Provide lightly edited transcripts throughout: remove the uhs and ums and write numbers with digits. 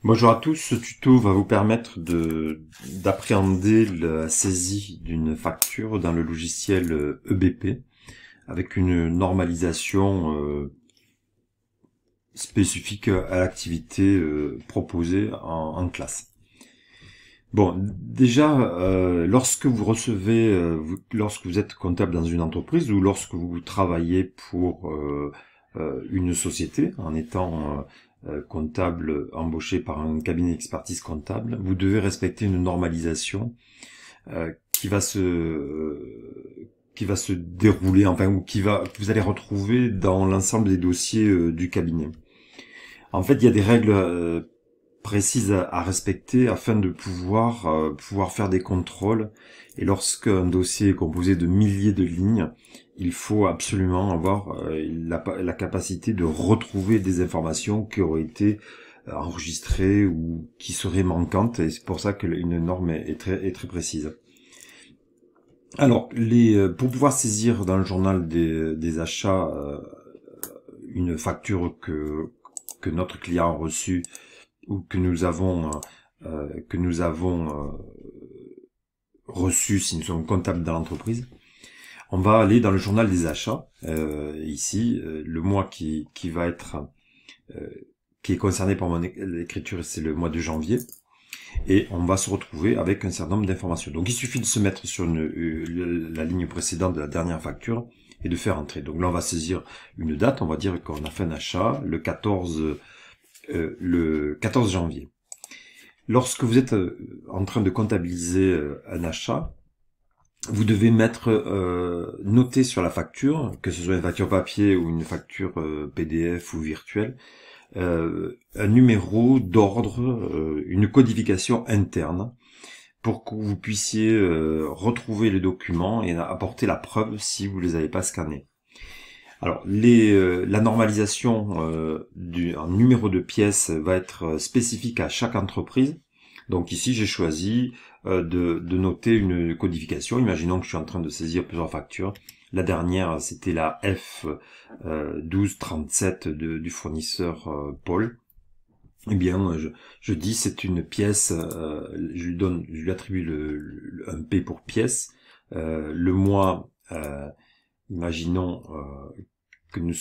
Bonjour à tous, ce tuto va vous permettre d'appréhender la saisie d'une facture dans le logiciel EBP avec une normalisation spécifique à l'activité proposée en classe. Bon, déjà, lorsque vous recevez, lorsque vous êtes comptable dans une entreprise ou lorsque vous travaillez pour une société en étant comptable embauché par un cabinet d'expertise comptable, vous devez respecter une normalisation qui va se dérouler, enfin, ou que vous allez retrouver dans l'ensemble des dossiers du cabinet. En fait, il y a des règles précises à respecter afin de pouvoir faire des contrôles. Et lorsqu'un dossier est composé de milliers de lignes, il faut absolument avoir la capacité de retrouver des informations qui auraient été enregistrées ou qui seraient manquantes. Et c'est pour ça qu'une norme est très précise. Alors, pour pouvoir saisir dans le journal des achats une facture que notre client a reçue ou que nous avons reçu si nous sommes comptables dans l'entreprise, on va aller dans le journal des achats. Ici, le mois qui est concerné par mon écriture, c'est le mois de janvier. Et on va se retrouver avec un certain nombre d'informations. Donc il suffit de se mettre sur la ligne précédente de la dernière facture et de faire entrer. Donc là on va saisir une date, on va dire qu'on a fait un achat le 14 janvier. Lorsque vous êtes en train de comptabiliser un achat, vous devez noter sur la facture, que ce soit une facture papier ou une facture PDF ou virtuelle, un numéro d'ordre, une codification interne pour que vous puissiez retrouver les documents et apporter la preuve si vous les avez pas scannés. Alors, la normalisation en numéro de pièce va être spécifique à chaque entreprise. Donc ici, j'ai choisi de noter une codification. Imaginons que je suis en train de saisir plusieurs factures. La dernière, c'était la F1237 du fournisseur Paul. Eh bien, je dis c'est une pièce, je lui attribue un P pour pièce. Le mois, imaginons que nous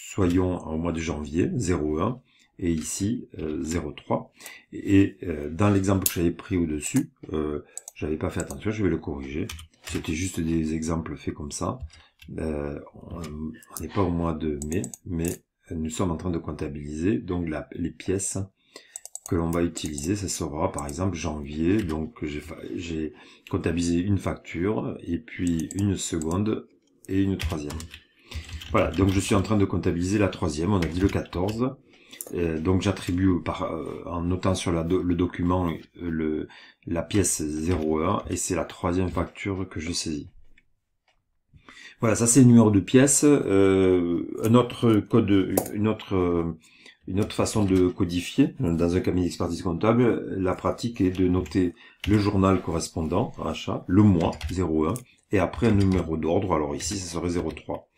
soyons au mois de janvier, 01, et ici 03. Et dans l'exemple que j'avais pris au-dessus, j'avais pas fait attention, je vais le corriger. C'était juste des exemples faits comme ça. On n'est pas au mois de mai, mais nous sommes en train de comptabiliser. Donc les pièces que l'on va utiliser, ça sera par exemple janvier. Donc j'ai comptabilisé une facture, et puis une seconde et une troisième. Voilà, donc je suis en train de comptabiliser la troisième, on a dit le 14. Donc j'attribue en notant sur le document la pièce 01, et c'est la troisième facture que je saisis. Voilà, ça c'est le numéro de pièce. Un autre code, une autre façon de codifier dans un cabinet d'expertise comptable, la pratique est de noter le journal correspondant à achat, le mois 01, et après un numéro d'ordre. Alors ici, ça serait 03.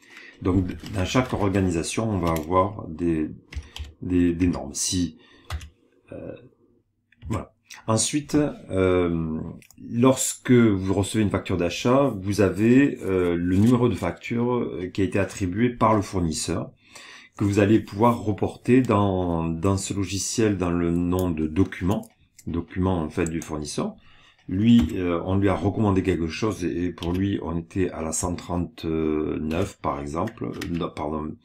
Donc dans chaque organisation, on va avoir des normes. Voilà. Ensuite, lorsque vous recevez une facture d'achat, vous avez le numéro de facture qui a été attribué par le fournisseur, que vous allez pouvoir reporter dans ce logiciel dans le nom de document en fait du fournisseur. Lui, on lui a recommandé quelque chose, et pour lui, on était à la 139 par exemple, pardon,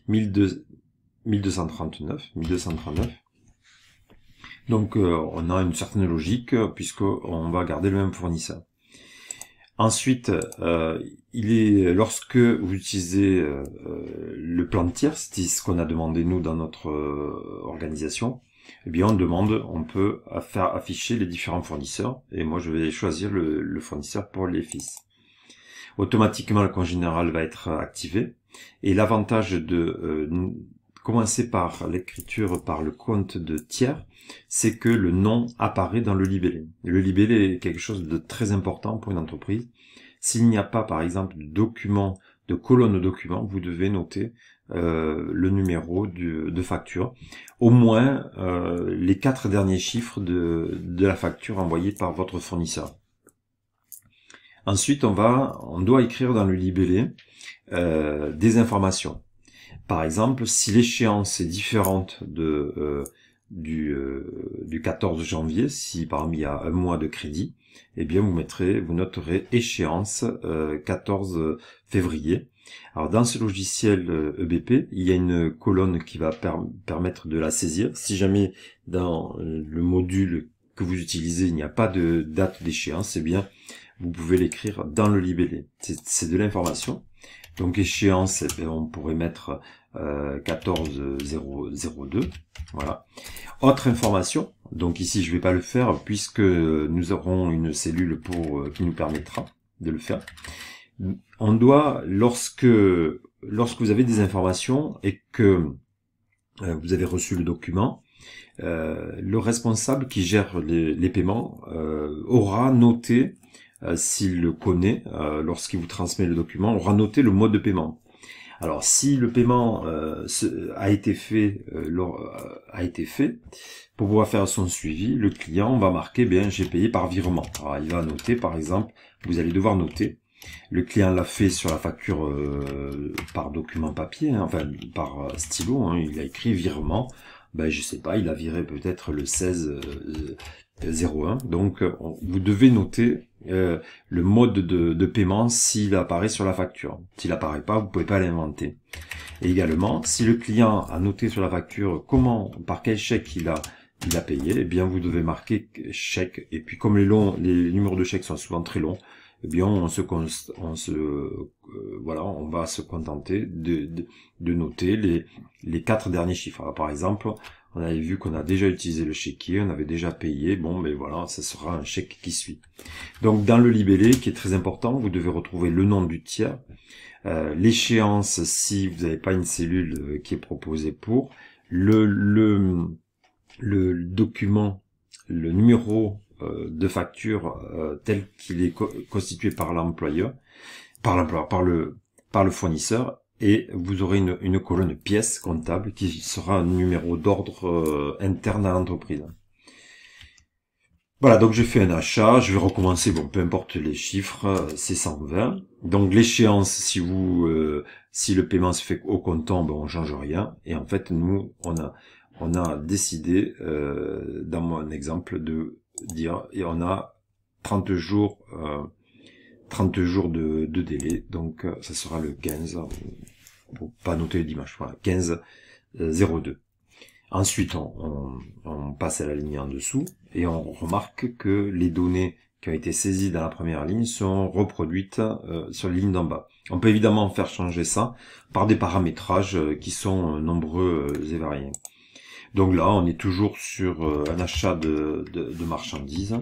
1239. Donc on a une certaine logique puisqu'on va garder le même fournisseur. Ensuite, lorsque vous utilisez le plan de tir, c'est ce qu'on a demandé nous dans notre organisation, eh bien on peut faire afficher les différents fournisseurs, et moi je vais choisir le fournisseur pour les fils. Automatiquement le compte général va être activé, et l'avantage de commencer par l'écriture par le compte de tiers, c'est que le nom apparaît dans le libellé. Le libellé est quelque chose de très important pour une entreprise. S'il n'y a pas, par exemple, de colonne document, vous devez noter le numéro de facture, au moins les 4 derniers chiffres de la facture envoyée par votre fournisseur. Ensuite, on doit écrire dans le libellé des informations. Par exemple, si l'échéance est différente du 14 janvier, si par exemple il y a un mois de crédit, eh bien vous noterez échéance 14 février. Alors dans ce logiciel EBP, il y a une colonne qui va permettre de la saisir. Si jamais dans le module que vous utilisez, il n'y a pas de date d'échéance, eh bien vous pouvez l'écrire dans le libellé. C'est de l'information. Donc échéance, eh bien, on pourrait mettre 14/002. Voilà. Autre information, donc ici je vais pas le faire puisque nous aurons une cellule qui nous permettra de le faire. On doit, lorsque vous avez des informations et que vous avez reçu le document, le responsable qui gère les paiements aura noté, s'il le connaît, lorsqu'il vous transmet le document, aura noté le mode de paiement. Alors, si le paiement a été fait, pour pouvoir faire son suivi, le client va marquer, bien, j'ai payé par virement. Alors, il va noter, par exemple, vous allez devoir noter. Le client l'a fait sur la facture par document papier, hein, enfin par stylo. Hein, il a écrit virement. Ben, je sais pas, il a viré peut-être le 16/01. Donc, vous devez noter le mode de paiement s'il apparaît sur la facture. S'il apparaît pas, vous pouvez pas l'inventer. Et également, si le client a noté sur la facture par quel chèque il a payé, eh bien vous devez marquer chèque. Et puis comme les numéros de chèque sont souvent très longs, eh bien on va se contenter de noter les 4 derniers chiffres. Alors, par exemple, on avait vu qu'on a déjà utilisé le chéquier, on avait déjà payé, bon, mais voilà, ça sera un chèque qui suit. Donc, dans le libellé, qui est très important, vous devez retrouver le nom du tiers, l'échéance si vous n'avez pas une cellule qui est proposée pour, le document, le numéro de facture tel qu'il est constitué par l'employeur, par le fournisseur, et vous aurez une colonne pièces comptable qui sera un numéro d'ordre interne à l'entreprise. Voilà, donc j'ai fait un achat, je vais recommencer, bon, peu importe les chiffres, c'est 120. Donc l'échéance, si le paiement se fait au comptant, ben on change rien. Et en fait, nous, on a décidé, dans mon exemple, de dire, et on a 30 jours de délai, donc ça sera le 15, pour pas noter le dimanche, voilà, 15/02. Ensuite, on passe à la ligne en dessous, et on remarque que les données qui ont été saisies dans la première ligne sont reproduites sur les lignes d'en bas. On peut évidemment faire changer ça par des paramétrages qui sont nombreux et variés. Donc là, on est toujours sur un achat de marchandises.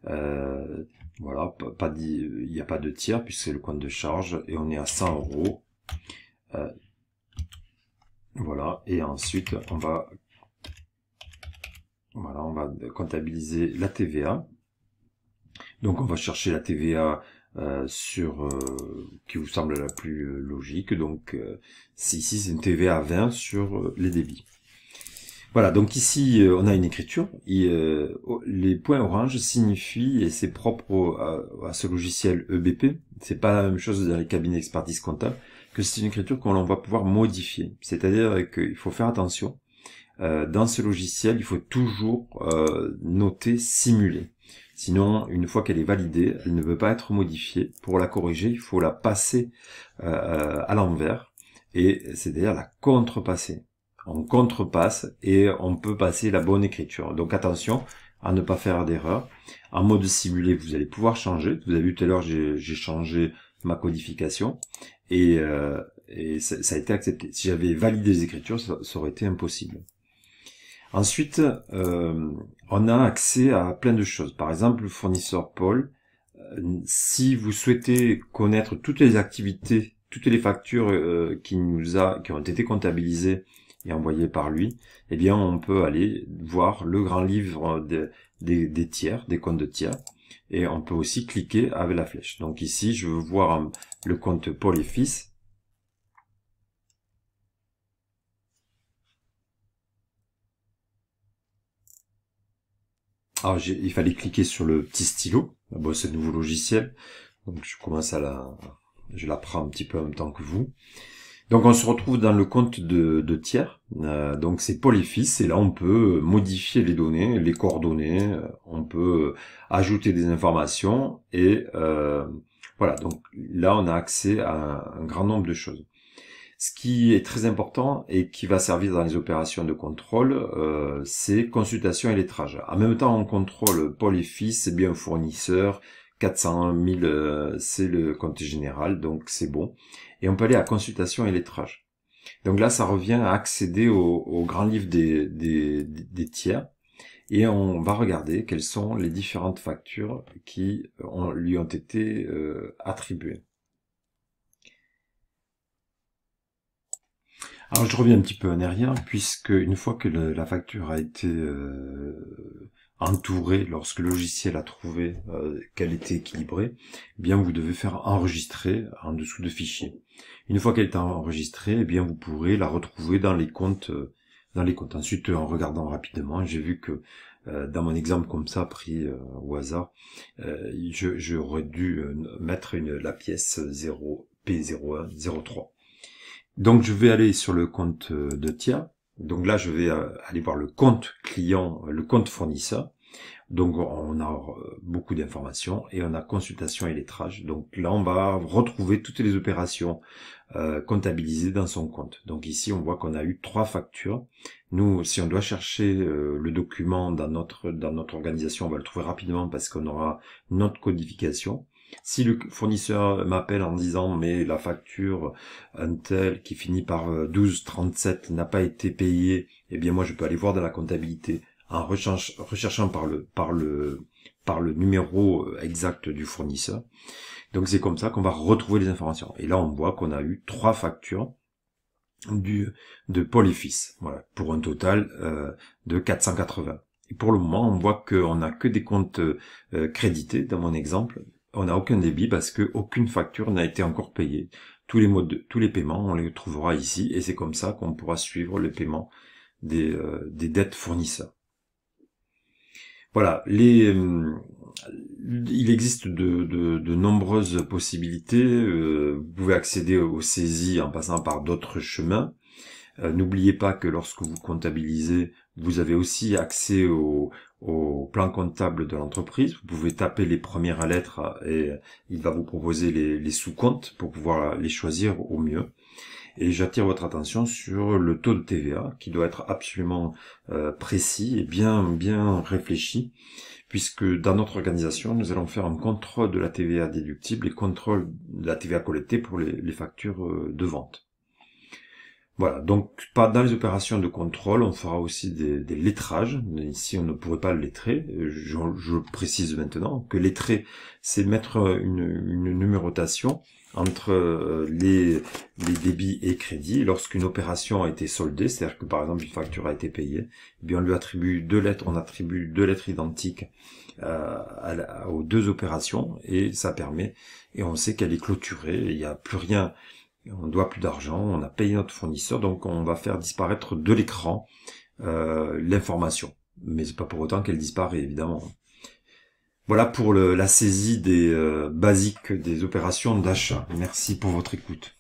Voilà, il n'y a pas de tiers puisque c'est le compte de charge et on est à 100 €. Voilà, et ensuite on va comptabiliser la TVA. Donc on va chercher la TVA qui vous semble la plus logique. Donc ici c'est une TVA à 20 sur les débits. Voilà, donc ici on a une écriture. Les points orange signifient, et c'est propre à ce logiciel EBP, c'est pas la même chose dans les cabinets d'expertise comptable, que c'est une écriture qu'on va pouvoir modifier. C'est-à-dire qu'il faut faire attention. Dans ce logiciel, il faut toujours noter simuler. Sinon, une fois qu'elle est validée, elle ne peut pas être modifiée. Pour la corriger, il faut la passer à l'envers, et c'est-à-dire la contrepasser. On contrepasse et on peut passer la bonne écriture. Donc attention à ne pas faire d'erreur. En mode simulé, vous allez pouvoir changer. Vous avez vu tout à l'heure, j'ai changé ma codification et ça a été accepté. Si j'avais validé les écritures, ça aurait été impossible. Ensuite, on a accès à plein de choses. Par exemple, le fournisseur Paul, si vous souhaitez connaître toutes les activités, toutes les factures qui ont été comptabilisées et envoyées par lui, eh bien on peut aller voir le grand livre des tiers, des comptes de tiers, et on peut aussi cliquer avec la flèche. Donc ici, je veux voir le compte Paul et Fils. Alors il fallait cliquer sur le petit stylo. Bon, c'est un nouveau logiciel, donc je l'apprends un petit peu en même temps que vous. Donc on se retrouve dans le compte de tiers, donc c'est Paul et Fils, et là on peut modifier les données, les coordonnées, on peut ajouter des informations, et voilà, donc là on a accès à un grand nombre de choses. Ce qui est très important et qui va servir dans les opérations de contrôle, c'est consultation et lettrage. En même temps on contrôle Paul et Fils, c'est bien un fournisseur, 400 000 c'est le compte général, donc c'est bon. Et on peut aller à consultation et lettrage. Donc là, ça revient à accéder au grand livre des tiers. Et on va regarder quelles sont les différentes factures qui lui ont été attribuées. Alors je reviens un petit peu en arrière, puisque une fois que la facture a été entourée, lorsque le logiciel a trouvé qu'elle était équilibrée, eh bien vous devez faire enregistrer en dessous de fichier. Une fois qu'elle est enregistrée, eh bien vous pourrez la retrouver dans les comptes. Ensuite, en regardant rapidement, j'ai vu que dans mon exemple comme ça, pris au hasard, j'aurais dû mettre la pièce 0P0103. Donc je vais aller sur le compte de tiers. Donc là je vais aller voir le compte client, le compte fournisseur. Donc on a beaucoup d'informations et on a consultation et lettrage. Donc là on va retrouver toutes les opérations comptabilisées dans son compte. Donc ici on voit qu'on a eu 3 factures. Nous, si on doit chercher le document dans notre organisation, on va le trouver rapidement parce qu'on aura notre codification. Si le fournisseur m'appelle en disant mais la facture Untel qui finit par 1237 n'a pas été payée, eh bien moi je peux aller voir dans la comptabilité en recherchant par le numéro exact du fournisseur. Donc c'est comme ça qu'on va retrouver les informations. Et là on voit qu'on a eu 3 factures de Paul et Fils, voilà, pour un total de 480. Et pour le moment on voit qu'on n'a que des comptes crédités dans mon exemple. On n'a aucun débit parce que aucune facture n'a été encore payée. Tous les paiements, on les trouvera ici, et c'est comme ça qu'on pourra suivre le paiement des dettes fournisseurs. Voilà, il existe de nombreuses possibilités. Vous pouvez accéder aux saisies en passant par d'autres chemins. N'oubliez pas que lorsque vous comptabilisez, vous avez aussi accès au plan comptable de l'entreprise. Vous pouvez taper les premières lettres et il va vous proposer les sous-comptes pour pouvoir les choisir au mieux. Et j'attire votre attention sur le taux de TVA qui doit être absolument précis et bien réfléchi, puisque dans notre organisation, nous allons faire un contrôle de la TVA déductible et contrôle de la TVA collectée pour les factures de vente. Voilà, donc pas dans les opérations de contrôle, on fera aussi des lettrages. Ici, on ne pourrait pas le lettrer. Je précise maintenant que lettrer, c'est mettre une numérotation entre les débits et crédits. Lorsqu'une opération a été soldée, c'est-à-dire que par exemple une facture a été payée, eh bien on lui attribue 2 lettres, on attribue 2 lettres identiques aux 2 opérations, et ça permet, et on sait qu'elle est clôturée, il n'y a plus rien. On ne doit plus d'argent, on a payé notre fournisseur, donc on va faire disparaître de l'écran l'information. Mais c'est pas pour autant qu'elle disparaît, évidemment. Voilà pour la saisie des basiques des opérations d'achat. Merci pour votre écoute.